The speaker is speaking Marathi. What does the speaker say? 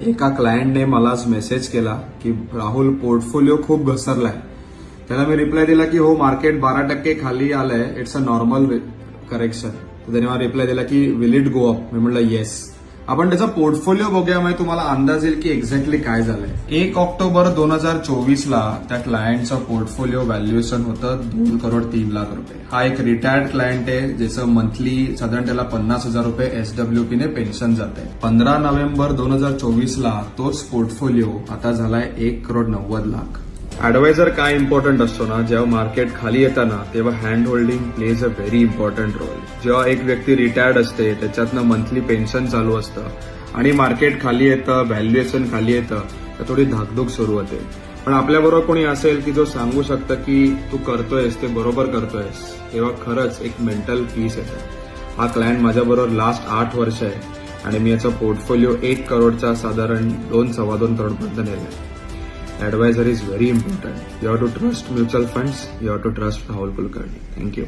एका क्लायंटने मलाच मेसेज केला की राहुल पोर्टफोलिओ खूप घसरलाय. त्याला मी रिप्लाय दिला की हो मार्केट 12% खाली आलंय, इट्स अ नॉर्मल करेक्शन. तर त्याने मला रिप्लाय दिला की विल इट गो अप. मी म्हटलं येस. आपण त्याचा पोर्टफोलिओ बघूया, म्हणजे तुम्हाला अंदाज येईल की एक्झॅक्टली काय झालंय. 1 ऑक्टोबर 2024ला त्या क्लायंटचं पोर्टफोलिओ व्हॅल्युएशन होतं 2,03,00,000 रुपये. हा एक रिटायर्ड क्लायंट आहे, ज्याचं मंथली साधारण त्याला 50,000 रुपये एसडब्ल्यूपीने पेन्शन जाते. 15 नोव्हेंबर 2024ला तोच पोर्टफोलिओ आता झालाय 1,90,00,000. ऍडवायझर काय इम्पॉर्टंट असतो ना, जेव्हा मार्केट खाली येतं ना तेव्हा hand holding plays a very important role. जेव्हा एक व्यक्ती रिटायर्ड असते, त्याच्यातनं मंथली पेन्शन चालू असतं आणि मार्केट खाली येतं, व्हॅल्युएशन खाली येतं, तर थोडी धाकधूक सुरू होते. पण आपल्याबरोबर कोणी असेल की जो सांगू शकतं की तू करतोयस ते बरोबर करतोयस, तेव्हा खरंच एक मेंटल पीस येतं. हा क्लायंट माझ्याबरोबर लास्ट 8 वर्ष आहे आणि मी याचा पोर्टफोलिओ 1 करोडचा साधारण 2-2.25 करोडपर्यंत नेलाय. Advisor is very important. You have to trust mutual funds. You have to trust Rahul Kulkarni. Thank you.